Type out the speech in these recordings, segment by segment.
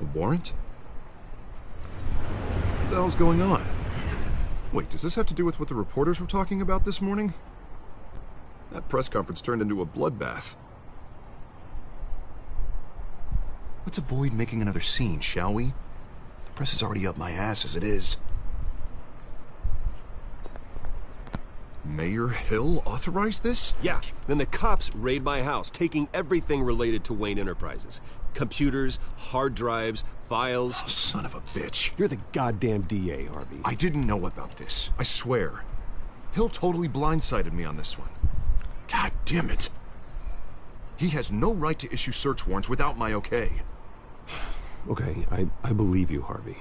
A warrant? What the hell's going on? Wait, does this have to do with what the reporters were talking about this morning? That press conference turned into a bloodbath. Let's avoid making another scene, shall we? The press is already up my ass as it is. Mayor Hill authorized this? Yeah, then the cops raid my house, taking everything related to Wayne Enterprises. Computers, hard drives, files. Oh, son of a bitch. You're the goddamn DA, Harvey. I didn't know about this, I swear. Hill totally blindsided me on this one. God damn it. He has no right to issue search warrants without my okay. Okay, I believe you, Harvey.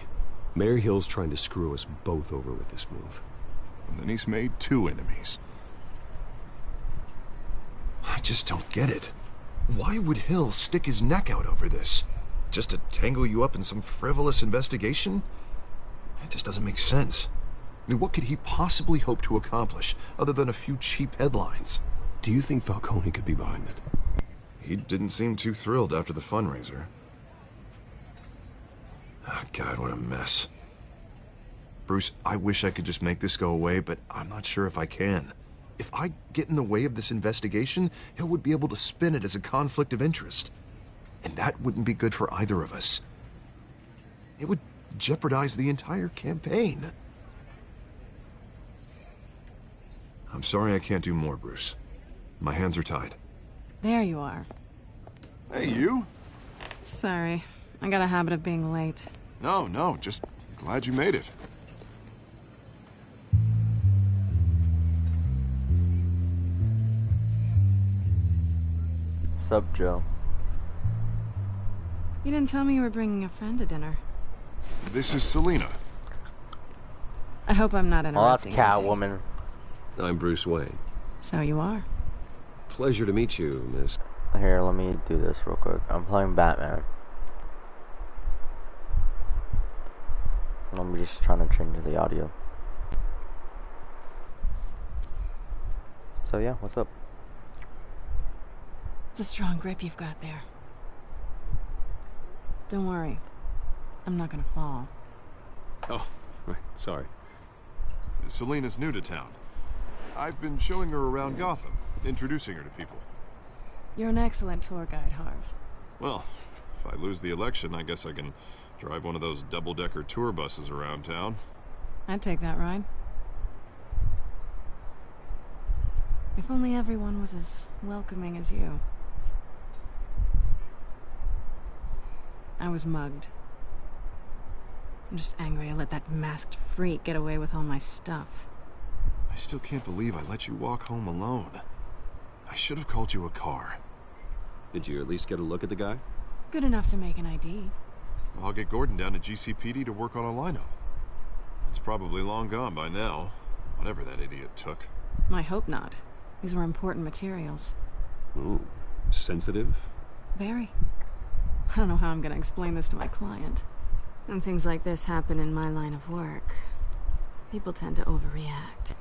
Mayor Hill's trying to screw us both over with this move. And then he's made 2 enemies. I just don't get it. Why would Hill stick his neck out over this? Just to tangle you up in some frivolous investigation? It just doesn't make sense. I mean, what could he possibly hope to accomplish other than a few cheap headlines? Do you think Falcone could be behind it? He didn't seem too thrilled after the fundraiser. Oh, God, what a mess. Bruce, I wish I could just make this go away, but I'm not sure if I can. If I get in the way of this investigation, Hill would be able to spin it as a conflict of interest. And that wouldn't be good for either of us. It would jeopardize the entire campaign. I'm sorry I can't do more, Bruce. My hands are tied. There you are. Hey, you? Sorry, I got a habit of being late. No, just glad you made it. Sup, Joe? You didn't tell me you were bringing a friend to dinner. This is Selina. I hope I'm not Oh, that's interrupting anything. Catwoman. I'm Bruce Wayne. So you are. Pleasure to meet you, miss. Here, let me do this real quick. I'm playing Batman. I'm just trying to change the audio. So yeah, what's up? It's a strong grip you've got there. Don't worry. I'm not gonna fall. Oh, right, sorry. Selina's new to town. I've been showing her around Gotham, introducing her to people. You're an excellent tour guide, Harv. Well, if I lose the election, I guess I can drive one of those double-decker tour buses around town. I'd take that ride. If only everyone was as welcoming as you. I was mugged. I'm just angry I let that masked freak get away with all my stuff. I still can't believe I let you walk home alone. I should have called you a car. Did you at least get a look at the guy? Good enough to make an ID. I'll get Gordon down to GCPD to work on a lineup. It's probably long gone by now, whatever that idiot took. I hope not. These were important materials. Ooh, sensitive? Very. I don't know how I'm gonna explain this to my client. When things like this happen in my line of work, people tend to overreact.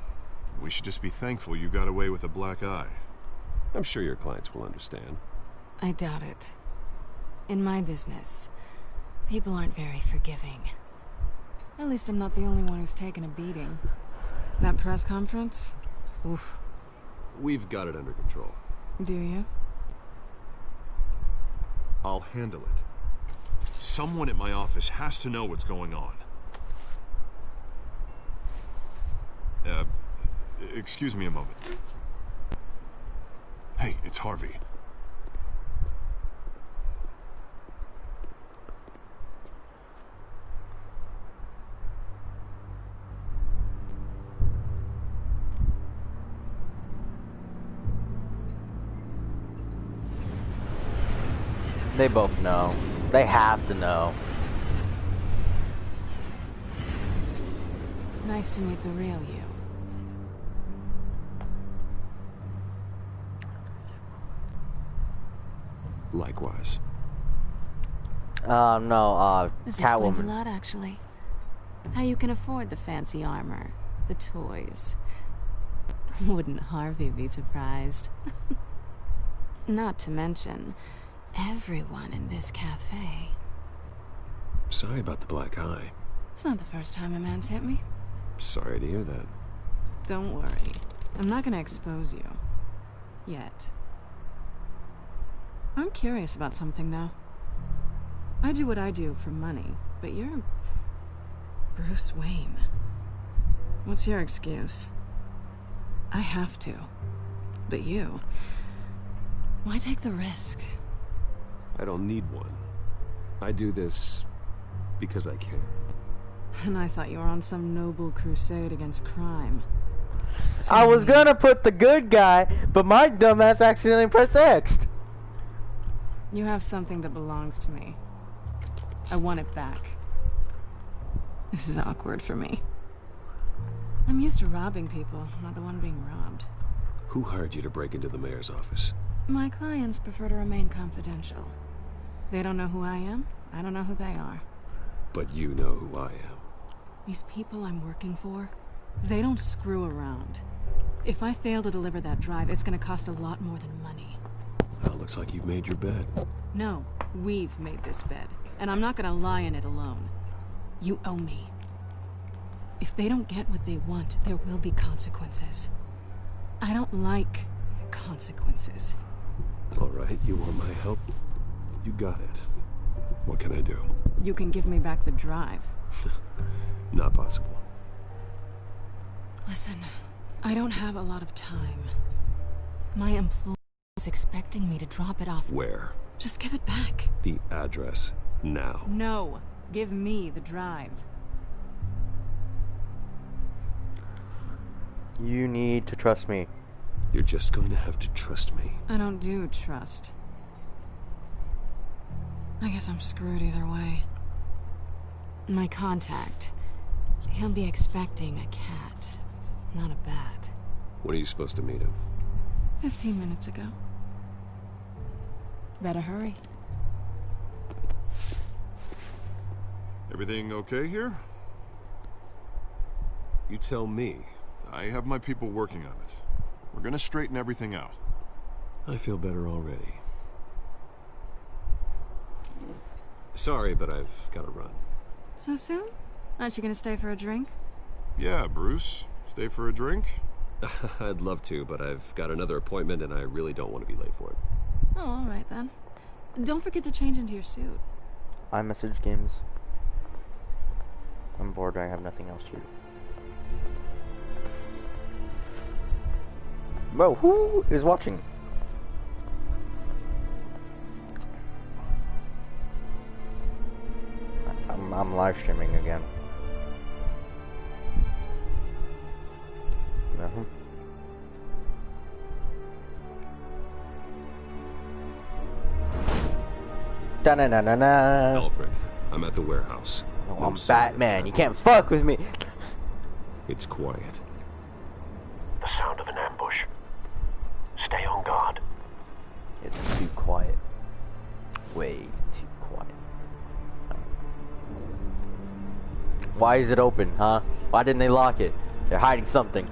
We should just be thankful you got away with a black eye. I'm sure your clients will understand. I doubt it. In my business, people aren't very forgiving. At least I'm not the only one who's taken a beating. That press conference? Oof. We've got it under control. Do you? I'll handle it. Someone at my office has to know what's going on. Excuse me a moment. Hey, it's Harvey. They both know. They have to know. Nice to meet the real you. Likewise. No, This explains a Catwoman. lot, actually. How you can afford the fancy armor, the toys. Wouldn't Harvey be surprised? Not to mention, everyone in this cafe. Sorry about the black eye. It's not the first time a man's hit me. Sorry to hear that. Don't worry. I'm not gonna expose you. Yet. I'm curious about something, though. I do what I do for money, but you're... Bruce Wayne. What's your excuse? I have to. But you... Why take the risk? I don't need one. I do this because I can. And I thought you were on some noble crusade against crime. I was gonna put the good guy, but my dumbass accidentally pressed X. You have something that belongs to me. I want it back. This is awkward for me. I'm used to robbing people, not the one being robbed. Who hired you to break into the mayor's office? My clients prefer to remain confidential. They don't know who I am, I don't know who they are. But you know who I am. These people I'm working for, they don't screw around. If I fail to deliver that drive, it's gonna cost a lot more than money. Well, looks like you've made your bed. No, we've made this bed, and I'm not gonna lie in it alone. You owe me. If they don't get what they want, there will be consequences. I don't like consequences. All right, you want my help? You got it. What can I do? You can give me back the drive. Not possible. Listen, I don't have a lot of time. My employer is expecting me to drop it off. Where? Just give it back. The address. Now. No, give me the drive. You need to trust me. You're just going to have to trust me. I don't do trust. I guess I'm screwed either way. My contact, he'll be expecting a cat, not a bat. When are you supposed to meet him? 15 minutes ago. Better hurry. Everything okay here? You tell me. I have my people working on it. We're gonna straighten everything out. I feel better already. Sorry, but I've got to run. So soon? Aren't you gonna stay for a drink? Yeah, Bruce. Stay for a drink? I'd love to, but I've got another appointment and I really don't want to be late for it. Oh, all right then. Don't forget to change into your suit. iMessage games. I'm bored. I have nothing else to do. Bro, who is watching? I'm live streaming again. Da-na-na-na-na. Alfred, I'm at the warehouse. Oh, No I'm sign of Batman. You Catwoman. can't fuck with me. It's quiet. The sound of an ambush. Stay on guard. It's too quiet. Way too quiet. Why is it open, huh? Why didn't they lock it? They're hiding something.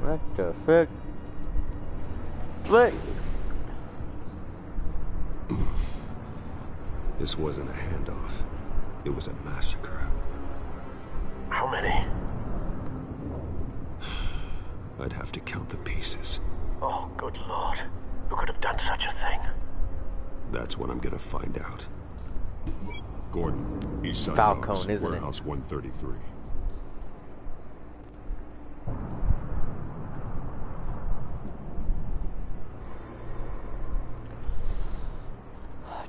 What the fuck? What? This wasn't a handoff. It was a massacre. How many? I'd have to count the pieces. Oh, good lord. Who could have done such a thing? That's what I'm gonna find out. Gordon, Eastside Falcone, Dogs, isn't it? Warehouse 133.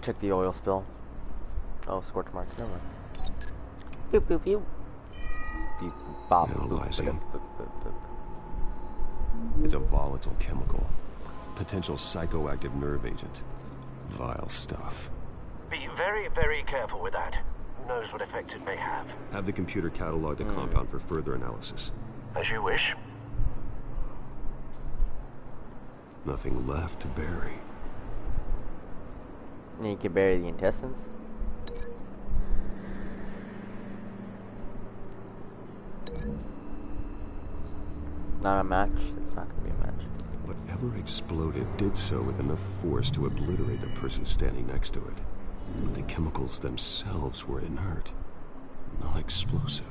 Check the oil spill. Oh, scorch marks. Never mind. Boop boop boop. Beep, bop, boop, Analyzing. boop, boop, boop, boop. It's a volatile chemical. Potential psychoactive nerve agent. Vile stuff. Be very, very careful with that. Who knows what effect it may have? Have the computer catalog the compound for further analysis. As you wish. Nothing left to bury. And you can bury the intestines. Not a match. It's not gonna be a match. Whatever exploded did so with enough force to obliterate the person standing next to it. But the chemicals themselves were inert, not explosive.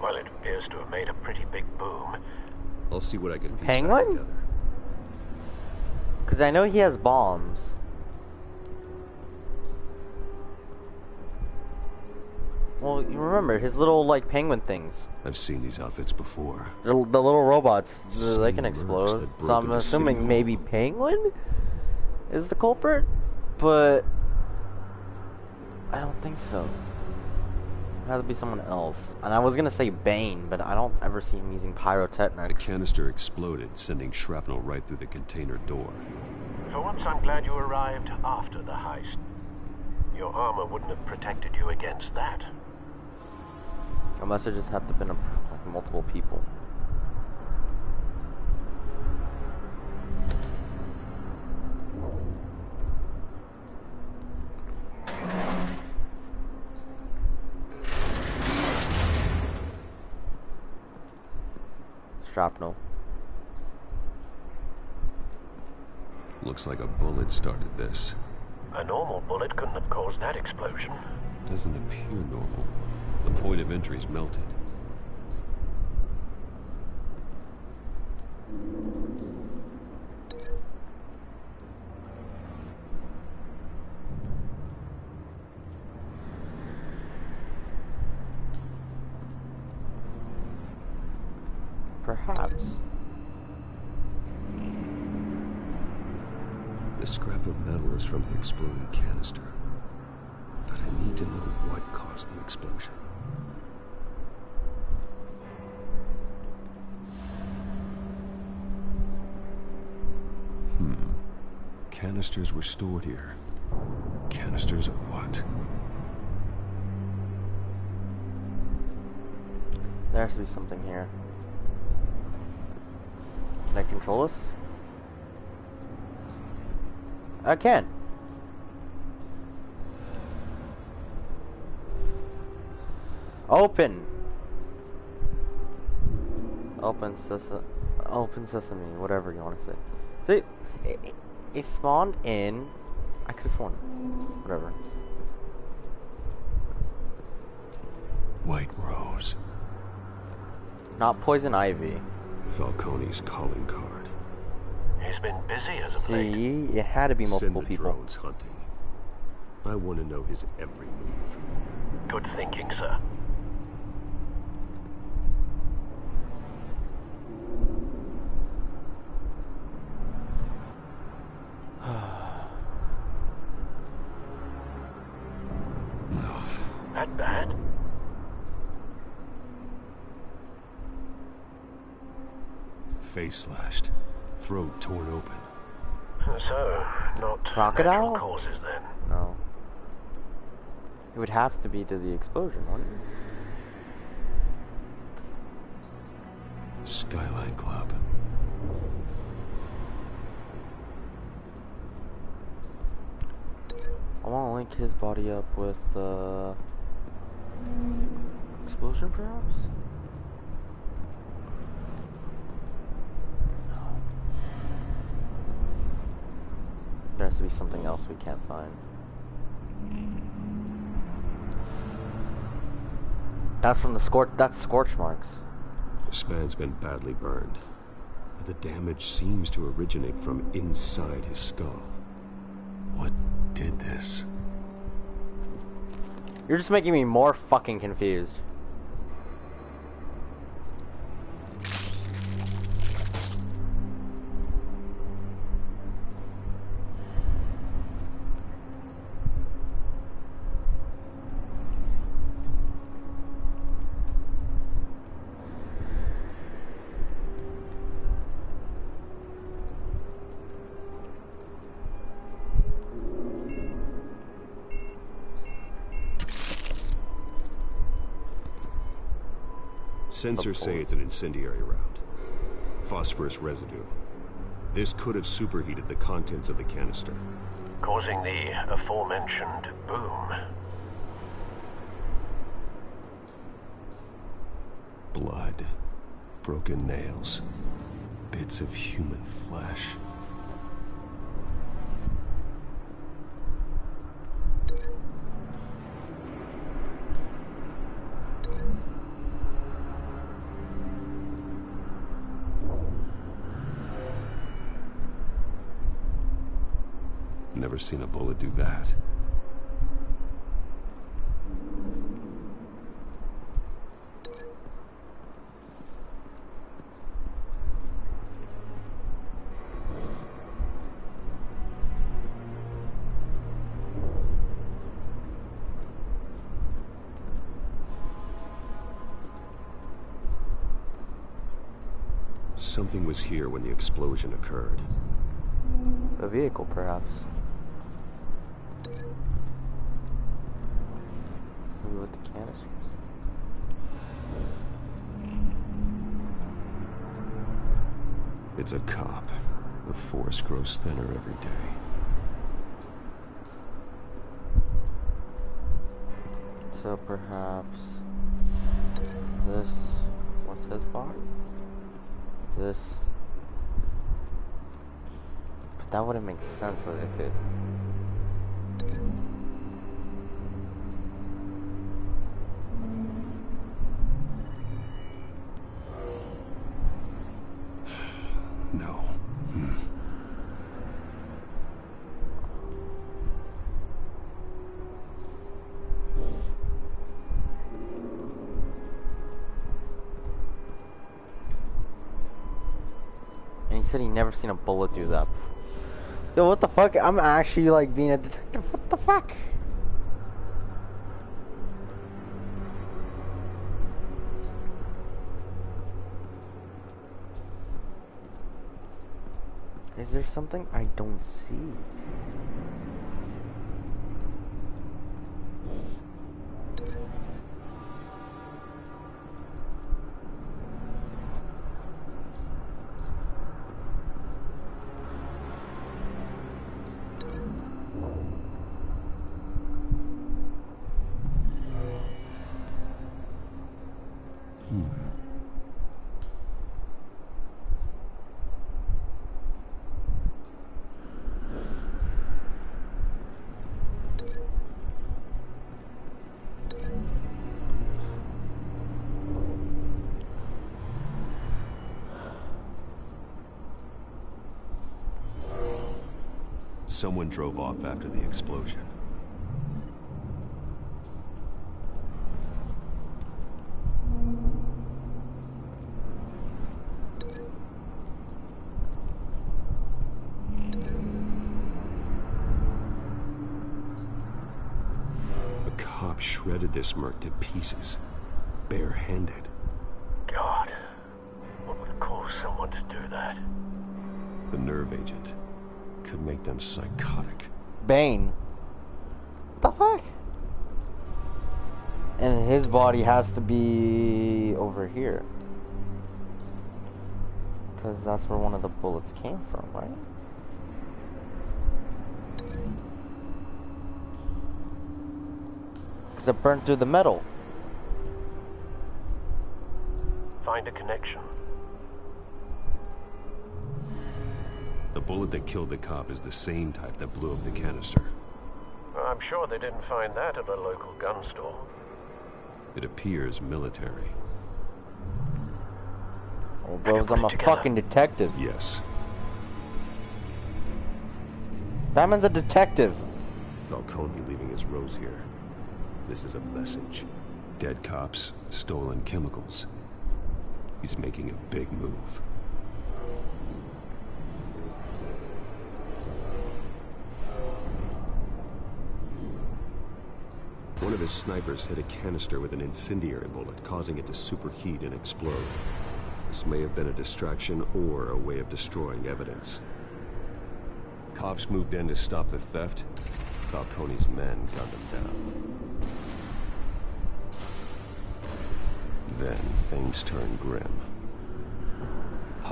Well, it appears to have made a pretty big boom. I'll see what I can piece back Penguin? together. Because I know he has bombs. Well, you remember his little, like, penguin things. I've seen these outfits before. The little robots. They Same can mercs explode. that broke So I'm into assuming City maybe Hall. Penguin is the culprit? But I don't think so. It has to be someone else. And I was gonna say Bane, but I don't ever see him using The pyrotechnics. canister exploded, sending shrapnel right through the container door. For once, I'm glad you arrived after the heist. Your armor wouldn't have protected you against that. Unless it just had to have been like multiple people. Shrapnel. Looks like a bullet started this. A normal bullet couldn't have caused that explosion. Doesn't appear normal. The point of entry's melted. Perhaps. The scrap of metal is from the exploding canister. But I need to know what caused the explosion. Canisters were stored here. Canisters of what? There has to be something here. Can I control this? I can. Open. Open sesame, whatever you want to say. See, it spawned in. I could have sworn. Whatever. White Rose. Not poison ivy. Falcone's calling card. He's been busy as of late. See, it had to be multiple Send the people. drones hunting. I want to know his every move. Good thinking, sir. That bad? Face slashed. Throat torn open. So, not Crocodile? natural causes then. No. It would have to be to the explosion, wouldn't it? Skyline Club. I want to link his body up with the explosion, perhaps? No. There has to be something else we can't find. That's from the that's scorch marks. This man's been badly burned. But the damage seems to originate from inside his skull. What did this? You're just making me more fucking confused. Sensors say it's an incendiary round. Phosphorus residue. This could have superheated the contents of the canister. Causing the aforementioned boom. Blood, broken nails, bits of human flesh. Never seen a bullet do that. Something was here when the explosion occurred. A vehicle, perhaps. Maybe with the canisters. It's a cop. The force grows thinner every day. So perhaps this was his body? This, but that wouldn't make sense if it. No. And he said he never seen a bullet do that before. Yo, what the fuck? I'm actually like being a detective. What the fuck? Is there something I don't see? Someone drove off after the explosion. A cop shredded this merc to pieces, barehanded. God, what would cause someone to do that? The nerve agent could make them psychotic. Bane. What the fuck? And his body has to be over here. Because that's where one of the bullets came from, right? Because it burned through the metal. Find a connection. The bullet that killed the cop is the same type that blew up the canister. I'm sure they didn't find that at a local gun store. It appears military. Oh, bros, I'm a fucking detective. Yes. Batman's a detective. Falcone leaving his rose here. This is a message. Dead cops, stolen chemicals. He's making a big move. One of his snipers hit a canister with an incendiary bullet, causing it to superheat and explode. This may have been a distraction or a way of destroying evidence. Cops moved in to stop the theft. Falcone's men gunned them down. Then things turned grim.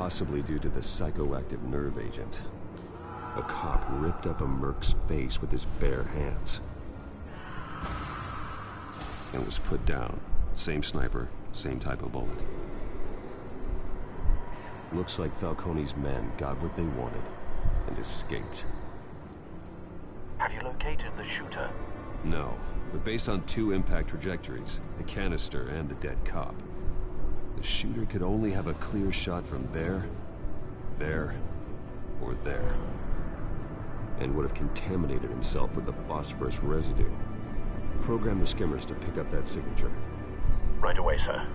possibly due to the psychoactive nerve agent. A cop ripped up a merc's face with his bare hands. And was put down. Same sniper, same type of bullet. Looks like Falcone's men got what they wanted and escaped. Have you located the shooter? No, but based on 2 impact trajectories, the canister and the dead cop, the shooter could only have a clear shot from there, or there. And would have contaminated himself with the phosphorus residue. Program the skimmers to pick up that signature. Right away, sir.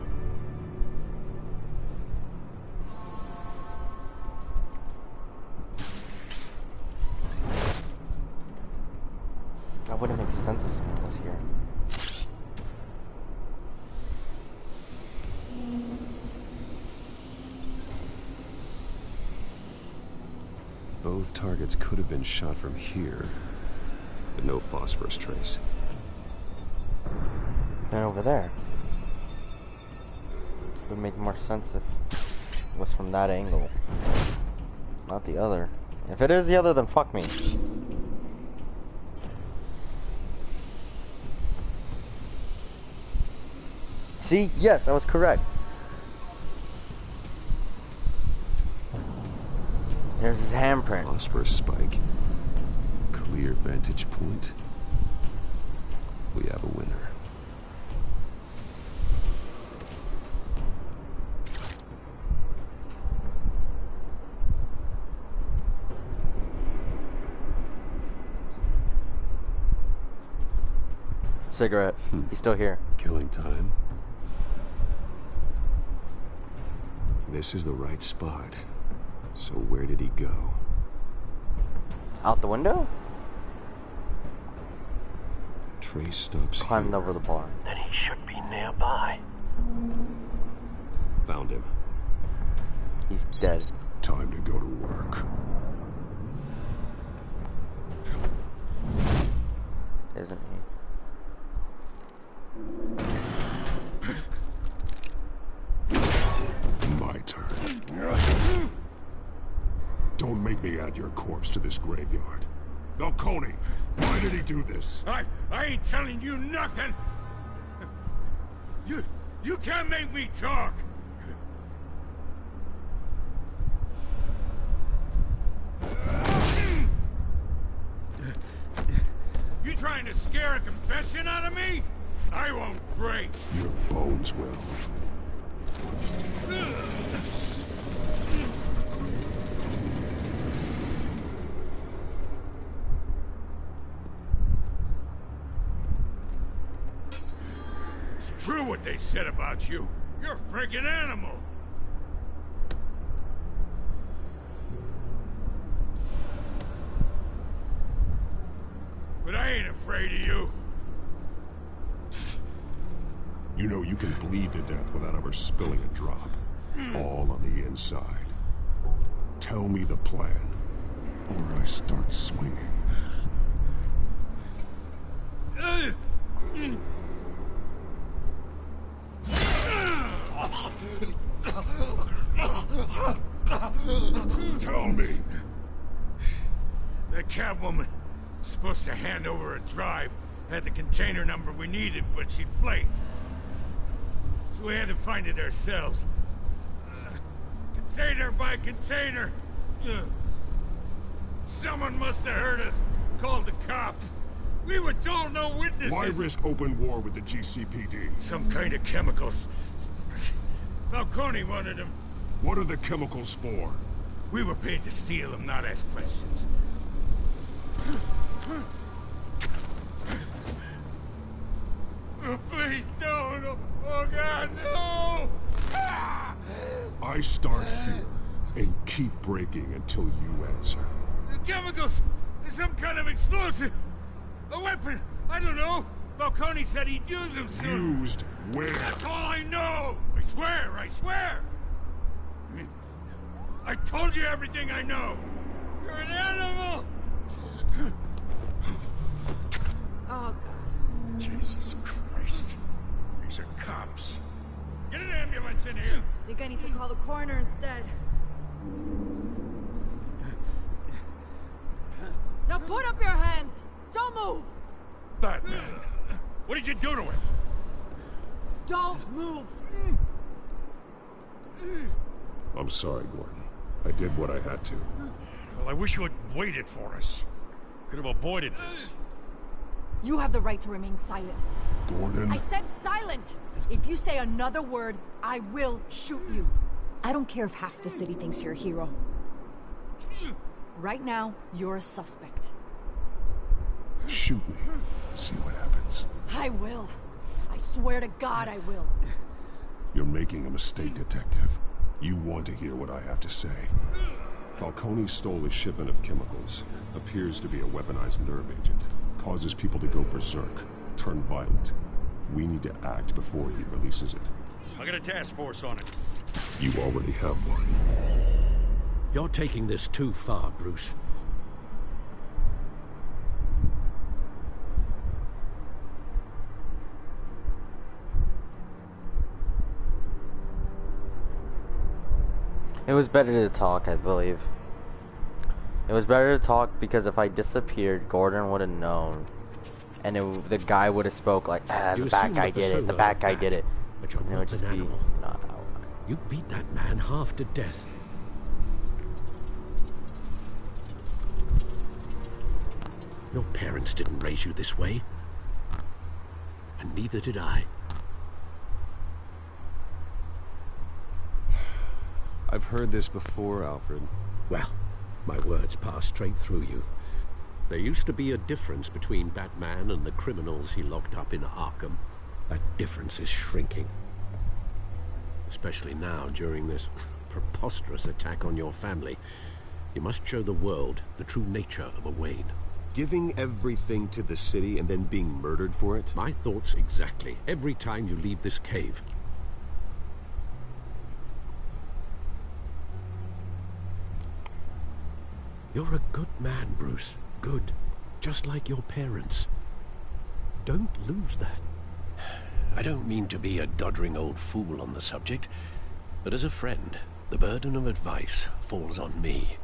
That wouldn't make sense if someone was here. Both targets could have been shot from here, but no phosphorus trace. And over there. Would make more sense if it was from that angle. Not the other. If it is the other, then fuck me. See? Yes, I was correct. There's his handprint. Phosphorus spike. Clear vantage point. We have a winner. Cigarette. He's still here. Killing time. This is the right spot. So where did he go? Out the window? Trace stops Climbed here. over the bar. Then he should be nearby. Found him. He's dead. Time to go to work. Isn't he? My turn. Don't make me add your corpse to this graveyard. Falcone, why did he do this? I ain't telling you nothing. You can't make me talk. You trying to scare a confession out of me? I won't break. Your bones will. It's true what they said about you. You're a friggin' animal. But I ain't afraid of you. You know you can bleed to death without ever spilling a drop. All on the inside. Tell me the plan, or I start swinging. Tell me. The Catwoman was supposed to hand over a drive. Had the container number we needed, but she flaked. So we had to find it ourselves. Container by container. Someone must have heard us. Called the cops. We were told no witnesses. Why risk open war with the GCPD? Some kind of chemicals. Falcone wanted them. What are the chemicals for? We were paid to steal them, not ask questions. Oh, please, no. Oh, God, no! Ah! I start here and keep breaking until you answer. The chemicals! There's some kind of explosive! A weapon! I don't know! Falcone said he'd use them soon! Used where? That's all I know! I swear! I told you everything I know! You're an animal! Oh, God. Jesus Christ. These are cops. Get an ambulance in here! Think I need to call the coroner instead. Now put up your hands! Don't move! Batman, what did you do to him? Don't move! I'm sorry, Gordon. I did what I had to. Well, I wish you had waited for us. Could have avoided this. You have the right to remain silent. Gordon? I said silent! If you say another word, I will shoot you. I don't care if half the city thinks you're a hero. Right now, you're a suspect. Shoot me. See what happens. I will. I swear to God I will. You're making a mistake, Detective. You want to hear what I have to say. Falcone stole a shipment of chemicals. Appears to be a weaponized nerve agent. Causes people to go berserk. Turn violent. We need to act before he releases it. I got a task force on it. You already have one. You're taking this too far, Bruce. It was better to talk, I believe. It was better to talk because if I disappeared, Gordon would have known. And the guy would have spoke like, the bad guy did it, the bad guy did it. But you're And it not would just an be, animal. no. You beat that man half to death. Your parents didn't raise you this way. And neither did I. I've heard this before, Alfred. Well, my words pass straight through you. There used to be a difference between Batman and the criminals he locked up in Arkham. That difference is shrinking. Especially now, during this preposterous attack on your family. You must show the world the true nature of a Wayne. Giving everything to the city and then being murdered for it? My thoughts exactly. Every time you leave this cave. You're a good man, Bruce. Good. Just like your parents. Don't lose that. I don't mean to be a doddering old fool on the subject, but as a friend, the burden of advice falls on me.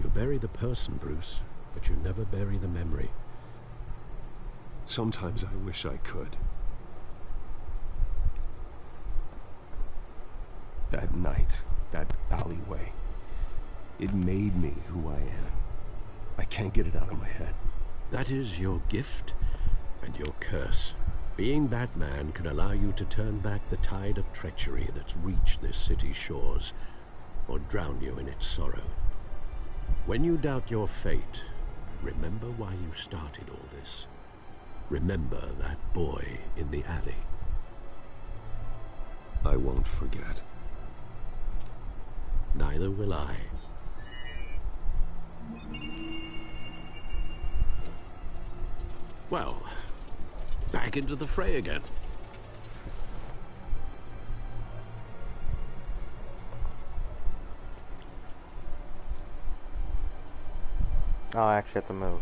You bury the person, Bruce, but you never bury the memory. Sometimes I wish I could. That night, that alleyway, it made me who I am. I can't get it out of my head. That is your gift and your curse. Being Batman can allow you to turn back the tide of treachery that's reached this city's shores, or drown you in its sorrow. When you doubt your fate, remember why you started all this. Remember that boy in the alley. I won't forget. Neither will I. Well, back into the fray again. Oh, I actually have to move.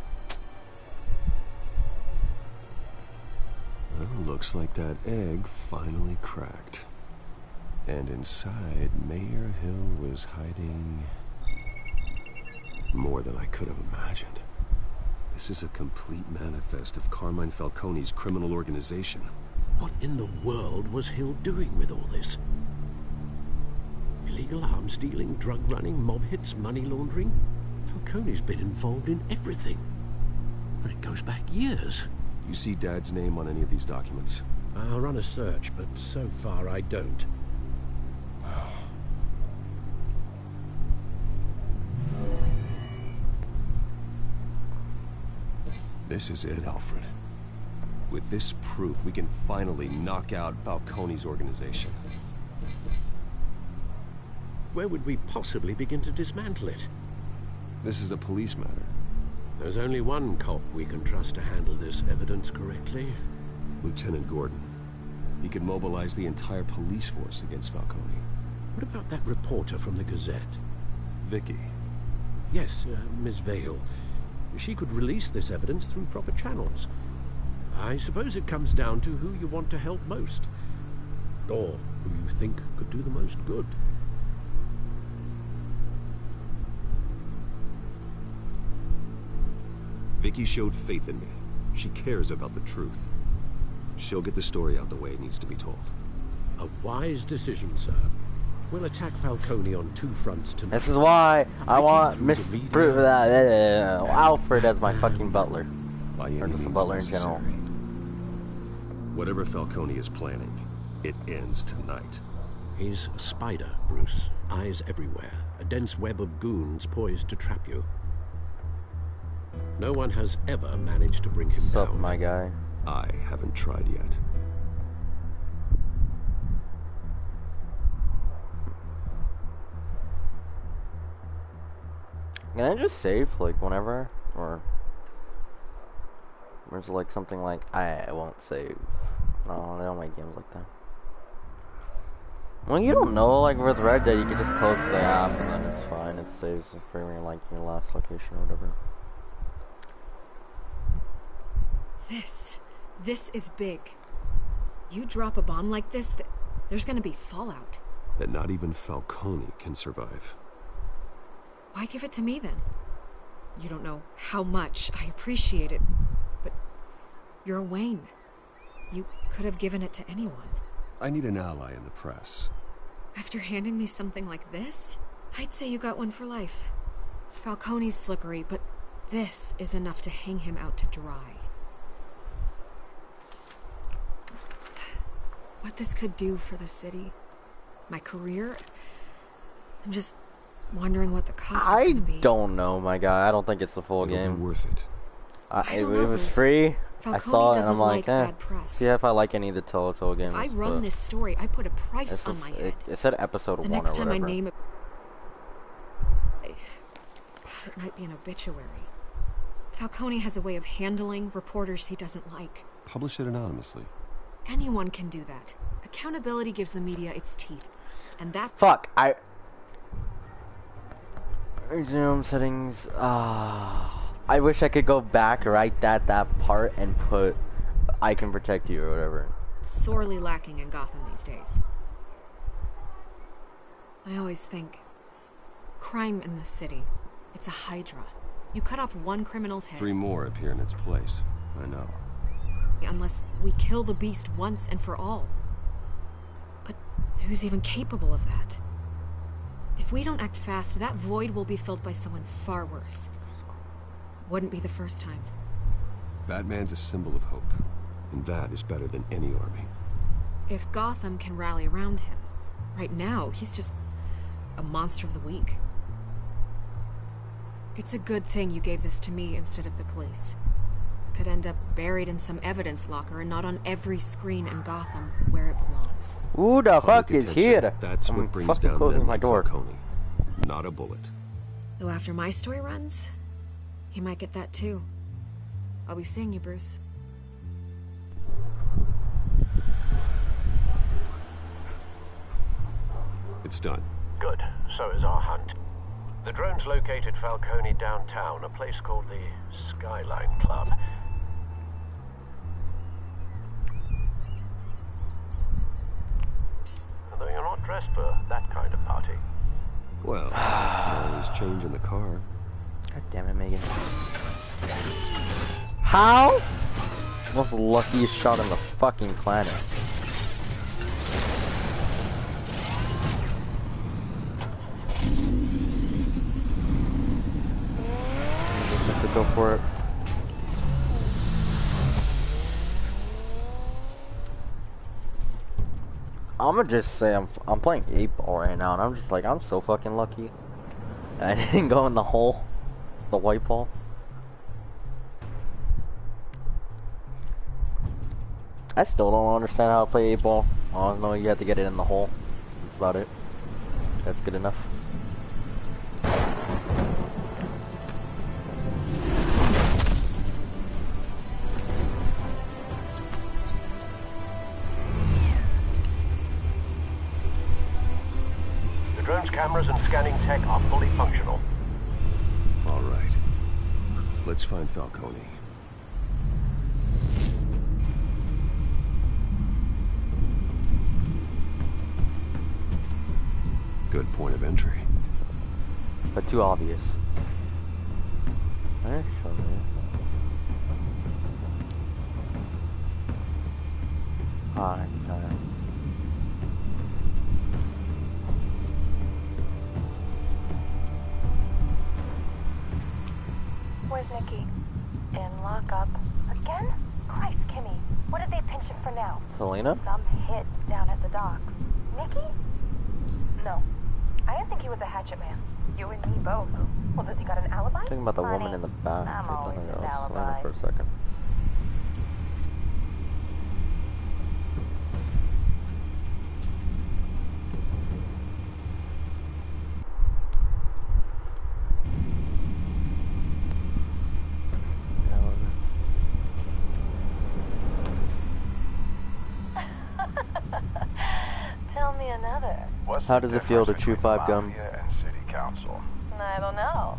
Well, looks like that egg finally cracked. And inside, Mayor Hill was hiding more than I could have imagined. This is a complete manifest of Carmine Falcone's criminal organization. What in the world was Hill doing with all this? Illegal arms dealing, drug running, mob hits, money laundering? Falcone's been involved in everything. And it goes back years. You see Dad's name on any of these documents? I'll run a search, but so far I don't. This is it, Alfred. With this proof, we can finally knock out Falcone's organization. Where would we possibly begin to dismantle it? This is a police matter. There's only one cop we can trust to handle this evidence correctly. Lieutenant Gordon. He could mobilize the entire police force against Falcone. What about that reporter from the Gazette? Vicky. Yes, Miss Vale. She could release this evidence through proper channels. I suppose it comes down to who you want to help most. Or who you think could do the most good. Vicky showed faith in me. She cares about the truth. She'll get the story out the way it needs to be told. A wise decision, sir. We'll attack Falcone on 2 fronts tonight. This is why I want through Miss the media. Alfred as my fucking butler. By any Or just a means butler in general. necessary. Whatever Falcone is planning, it ends tonight. He's a spider, Bruce. Eyes everywhere. A dense web of goons poised to trap you. No one has ever managed to bring him What's up, down. my guy? I haven't tried yet. Can I just save, like, whenever? Or... There's, like, something like, I won't save. No, they don't make games like that. Well, you don't know, like, with Red Dead, you can just close the app, and then it's fine. It saves for your, like, your last location or whatever. This is big. You drop a bomb like this, there's gonna be fallout. That not even Falcone can survive. Why give it to me then? You don't know how much I appreciate it, but you're Wayne. You could have given it to anyone. I need an ally in the press. After handing me something like this, I'd say you got one for life. Falcone's slippery, but this is enough to hang him out to dry. What this could do for the city, my career, I'm just wondering what the cost is I gonna be. don't know, my guy. I don't think it's the full It'll game. be worth it. I It don't know, was Bruce. free. Falcone I saw it and doesn't I'm like, like bad press. See if I like any of the Telltale games. If I run but this story, I put a price it's on just- my head. it said episode The 1 next or time I whatever. name it, it might be an obituary. Falcone has a way of handling reporters he doesn't like. Publish it anonymously. Anyone can do that. Accountability gives the media its teeth. And that... Fuck, Resume settings. I wish I could go back right at that part and put I can protect you or whatever. sorely lacking in Gotham these days. I always think, crime in the city, it's a hydra. You cut off one criminal's head. 3 more appear in its place. I know. Unless we kill the beast once and for all. But who's even capable of that? If we don't act fast, that void will be filled by someone far worse. Wouldn't be the first time. Batman's a symbol of hope, and that is better than any army. If Gotham can rally around him, right now he's just a monster of the week. It's a good thing you gave this to me instead of the police. Could end up buried in some evidence locker and not on every screen in Gotham where it belongs. Who the fuck Public is attention, here? That's I'm what brings fucking down closing men my like door. Falcone. Not a bullet. Though after my story runs, he might get that too. I'll be seeing you, Bruce. It's done. Good. So is our hunt. The drones located Falcone downtown, a place called the Skyline Club. Though you're not dressed for that kind of party. Well, can always change in the car. God damn it, Megan. How? Most luckiest shot on the fucking planet. Just have to go for it. I'm gonna just say I'm playing 8-ball right now, and I'm just like, I'm so fucking lucky. I didn't go in the hole, the white ball. I still don't understand how to play 8-ball. I don't know, you have to get it in the hole. That's about it. That's good enough. The drone's cameras and scanning tech are fully functional. All right. Let's find Falcone. good point of entry. But too obvious. Actually. Alright, time. Where's Nikki? In lockup. Again? Christ, Kimmy. What did they pinch him for now? Selena? Some hit down at the docks. Nikki? No. I didn't think he was a hatchet man. You and me both. Well, does he got an alibi? Thinking about the Honey, woman in the back. I'm always I an was Selena alibi. for a second. Tell me another. How does it feel to chew 5 gum? And city council. I don't know.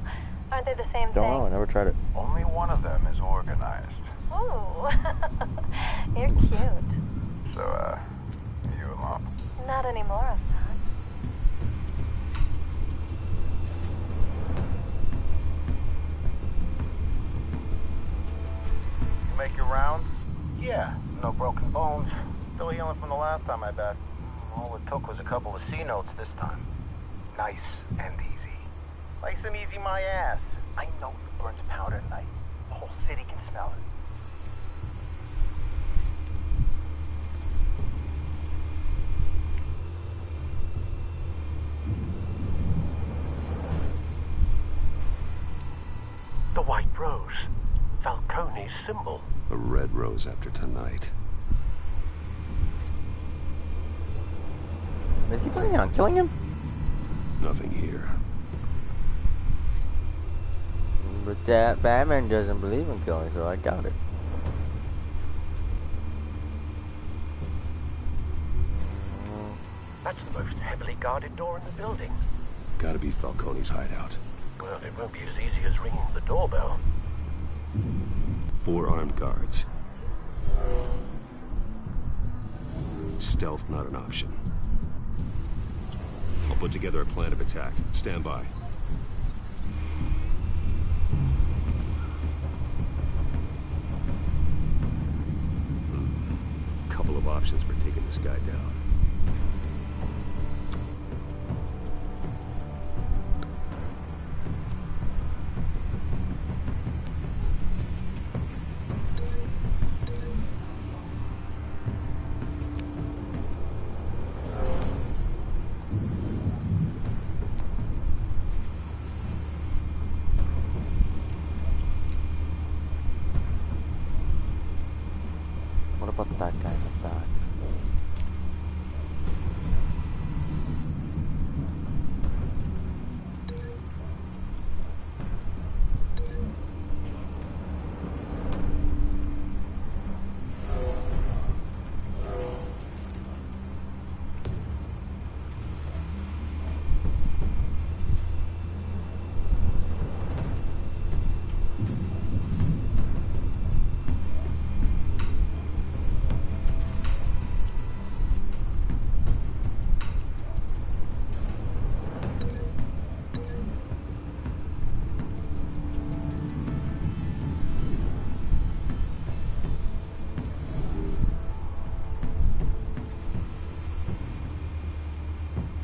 Aren't they the same Don't thing? know, I never tried it. Only one of them is organized. Ooh. You're cute. So, are you a mom? Not anymore, son. You make your round? Yeah, no broken bones. Still healing from the last time I bet. All it took was a couple of C notes this time. Nice and easy. Nice and easy my ass. I know you burned powder tonight. The whole city can smell it. The White Rose. Falcone's symbol. A red rose after tonight. Is he planning on killing him? Nothing here. But that Batman doesn't believe in killing, so I doubt it. That's the most heavily guarded door in the building. Gotta be Falcone's hideout. Well, it won't be as easy as ringing the doorbell. 4 armed guards. Stealth not an option. I'll put together a plan of attack. Stand by. Couple of options for taking this guy down. What about that guy in the back?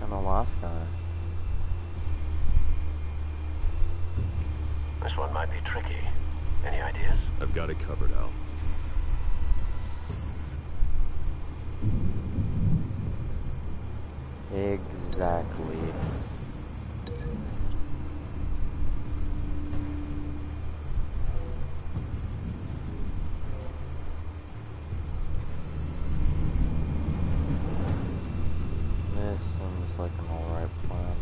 And the last guy. This one might be tricky. Any ideas? I've got it covered, Al. Exactly. This seems like an alright plan.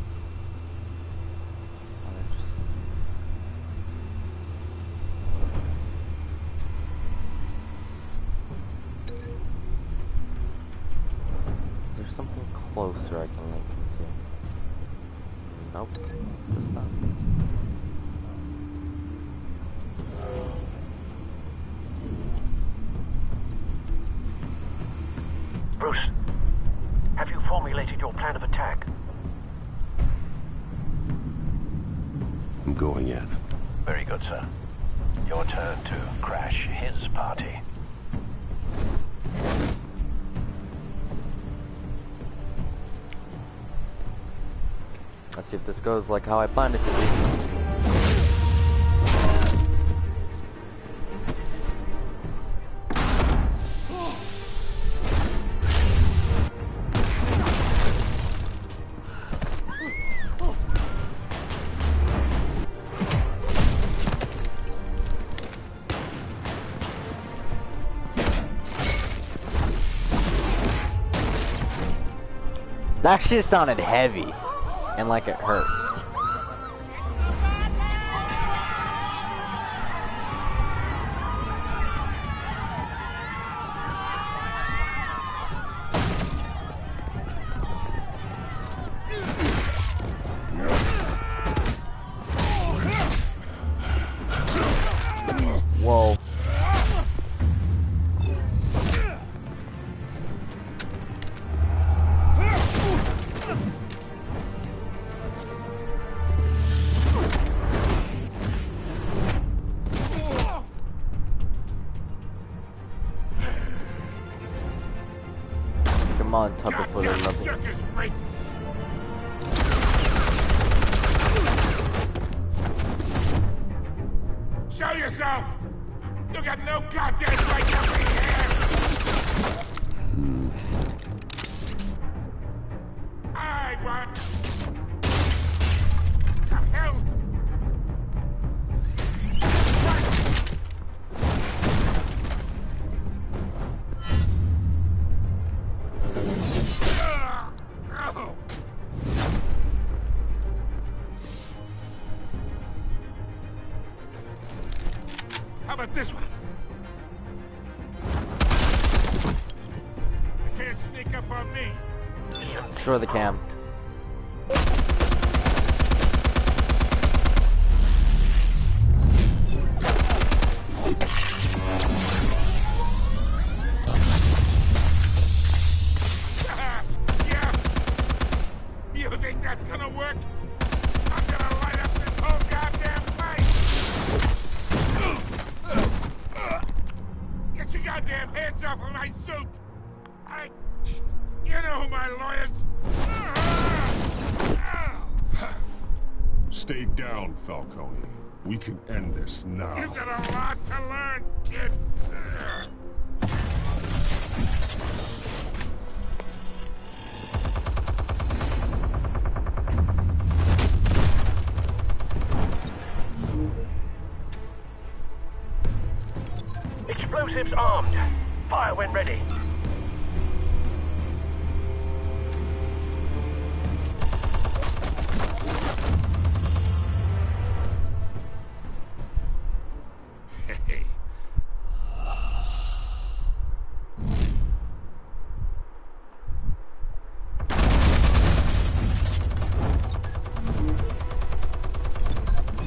Is there something closer I can link him to? Nope, just that. Bruce, have you formulated your plan of attack? going in. Very good, sir. Your turn to crash his party. Let's see if this goes like how I planned it to be. That shit sounded heavy, and like it hurt. Whoa. Come on, Tucker, for the love. Show yourself! You got no goddamn right to be here! I want... The hell? How about this one? They can't sneak up on me. Sure they can. Yeah. You think that's gonna work? I'm gonna light up this whole goddamn place! Get your goddamn hands off of my suit! You know who my lawyers... Stay down, Falcone. We can end this now. You've got a lot to learn, kid. Explosives armed. Fire when ready. Hey.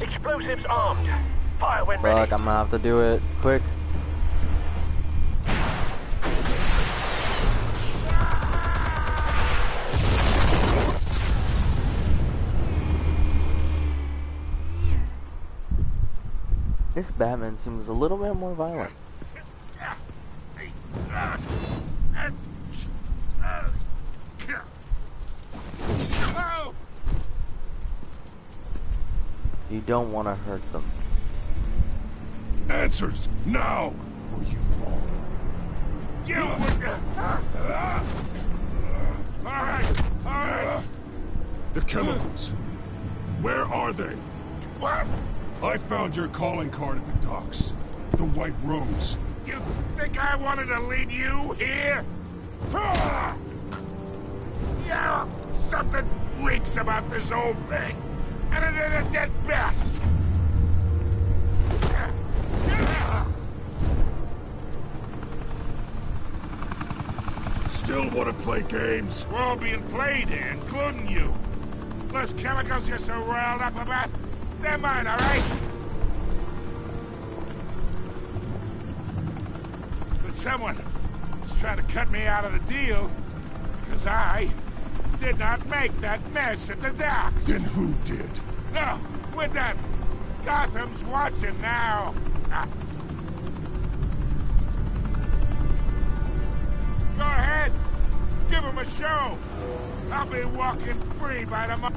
Explosives armed. Fire when ready. Fuck, I'm gonna have to do it quick. This Batman seems a little bit more violent. You don't want to hurt them. Answers now, or you fall. You Alright. The chemicals. Where are they? What? I found your calling card at the docks. The White Rose. You think I wanted to lead you here? Yeah, something reeks about this whole thing. And it ain't a dead bat. Still want to play games? We're all being played here, including you. Those chemicals you're so riled up about, they're mine, all right? But someone is trying to cut me out of the deal because I did not make that mess at the docks. Then who did? No, we're done. Gotham's watching now. Go ahead. Give him a show. I'll be walking free by tomorrow.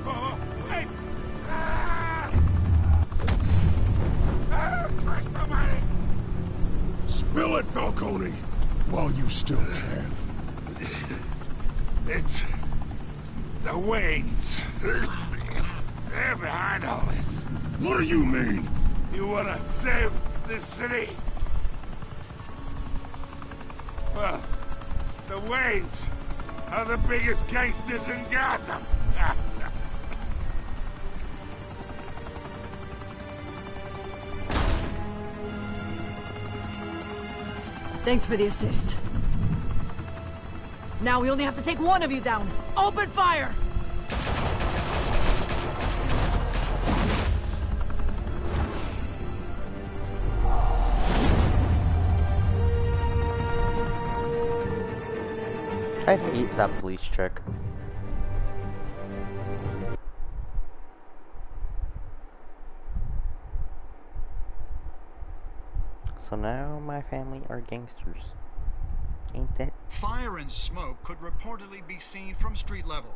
Oh, wait. Christ almighty. Spill it, Falcone, while you still can. It's the Waynes. They're behind all this. What do you mean? You want to save this city? Well, the Waynes are the biggest gangsters in Gotham. Thanks for the assist. Now we only have to take one of you down. Open fire! I hate that police trick. So now my family are gangsters. Ain't that? Fire and smoke could reportedly be seen from street level.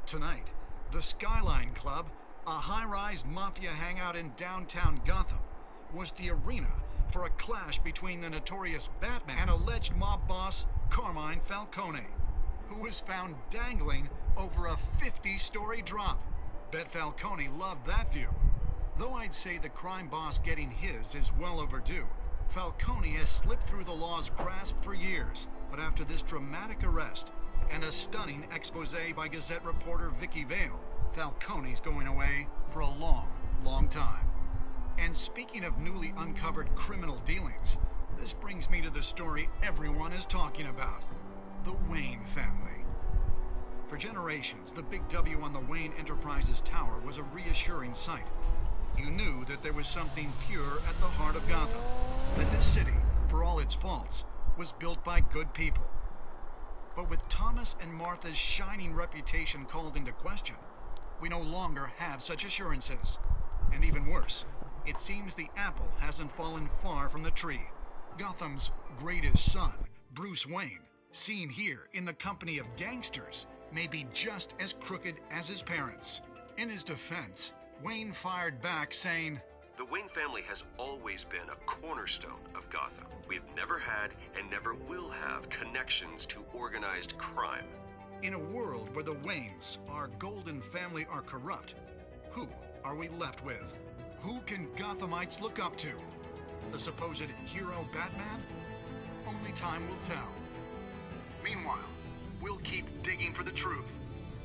Tonight, the Skyline Club, a high-rise mafia hangout in downtown Gotham, was the arena for a clash between the notorious Batman and alleged mob boss Carmine Falcone, who was found dangling over a 50-story drop. Bet Falcone loved that view. Though I'd say the crime boss getting his is well overdue, Falcone has slipped through the law's grasp for years. But after this dramatic arrest and a stunning expose by Gazette reporter Vicky Vale, Falcone's going away for a long, long time. And speaking of newly uncovered criminal dealings, this brings me to the story everyone is talking about. The Wayne family. For generations, the big W on the Wayne Enterprises Tower was a reassuring sight. You knew that there was something pure at the heart of Gotham. That this city, for all its faults, was built by good people. But with Thomas and Martha's shining reputation called into question, we no longer have such assurances. And even worse, it seems the apple hasn't fallen far from the tree. Gotham's greatest son, Bruce Wayne, seen here in the company of gangsters, may be just as crooked as his parents. In his defense, Wayne fired back saying, "The Wayne family has always been a cornerstone of Gotham. We've never had and never will have connections to organized crime." In a world where the Waynes, our golden family, are corrupt, who are we left with? Who can Gothamites look up to? The supposed hero Batman? Only time will tell. Meanwhile, we'll keep digging for the truth.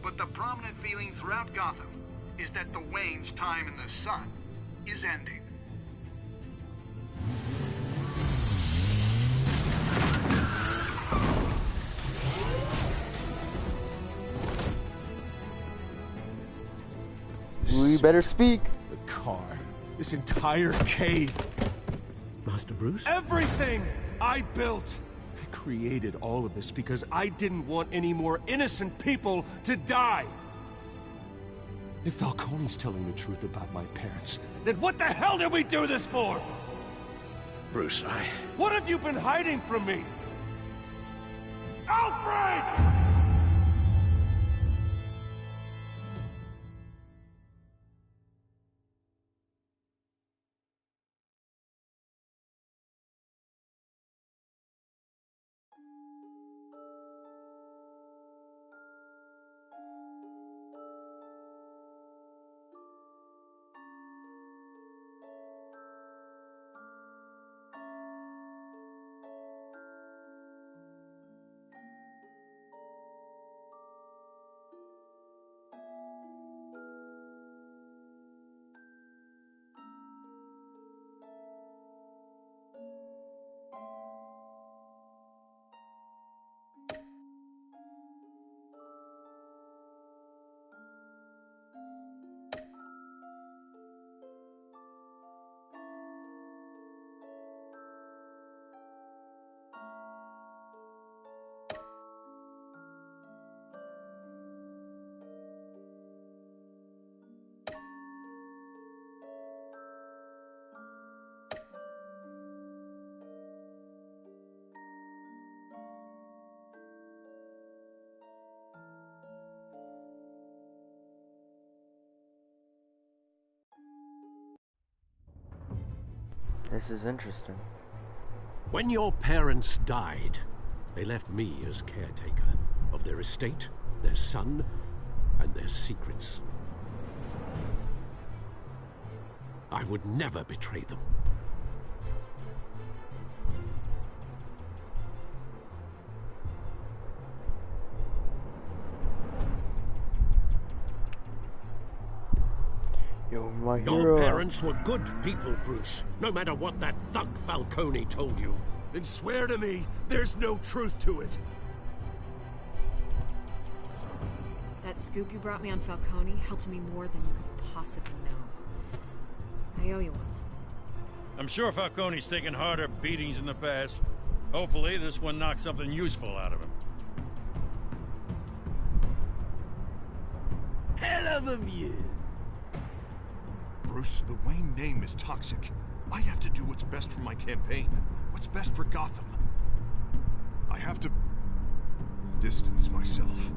But the prominent feeling throughout Gotham is that the Waynes' time in the sun is ending. We better speak. The car. This entire cave. Master Bruce? Everything I built. I created all of this because I didn't want any more innocent people to die. If Falcone's telling the truth about my parents, then what the hell did we do this for? Bruce, What have you been hiding from me? Alfred! This is interesting. When your parents died, they left me as caretaker of their estate, their son, and their secrets. I would never betray them. You're my Your hero. parents were good people, Bruce, no matter what that thug Falcone told you. Then swear to me there's no truth to it. That scoop you brought me on Falcone helped me more than you could possibly know. I owe you one. I'm sure Falcone's taken harder beatings in the past. Hopefully, this one knocks something useful out of him. Hell of a view. Bruce, the Wayne name is toxic. I have to do what's best for my campaign. What's best for Gotham. I have to distance myself.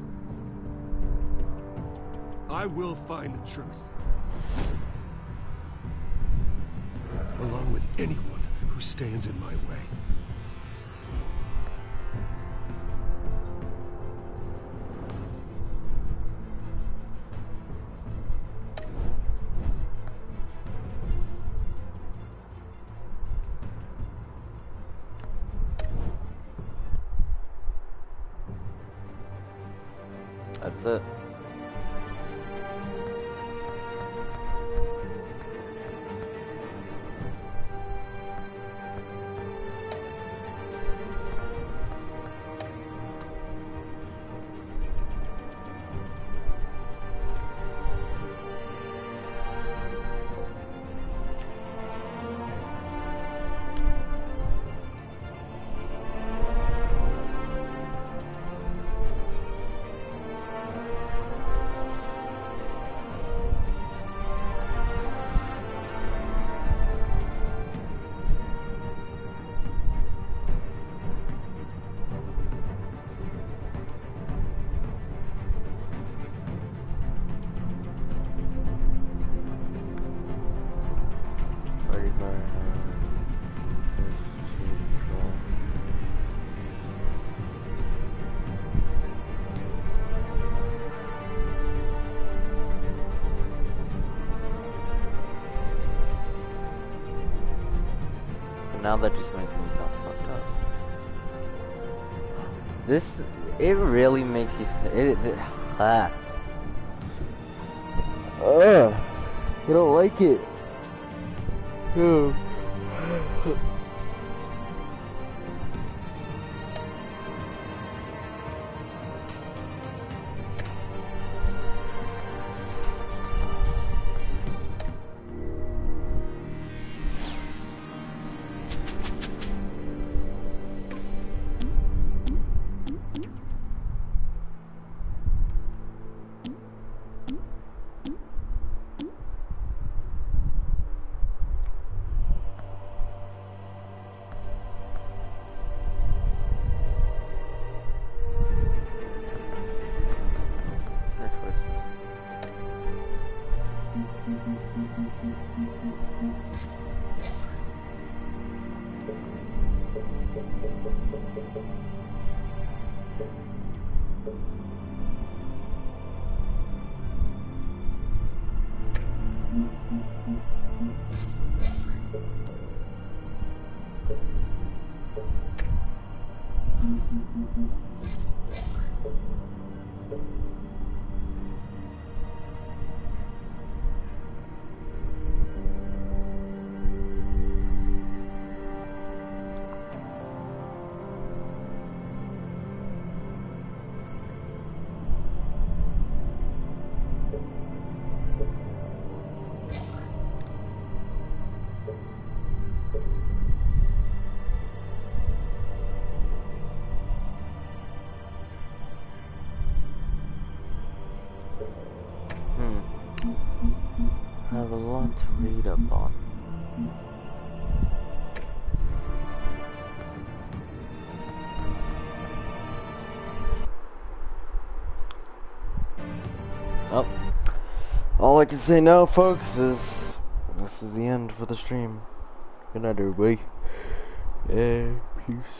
I will find the truth. Along with anyone who stands in my way. That's it. Now that just makes me sound fucked up. This, it really makes you, I don't like it. I have a lot to read up on. Oh, all I can say now, folks, is this is the end for the stream. Good night, everybody. And peace.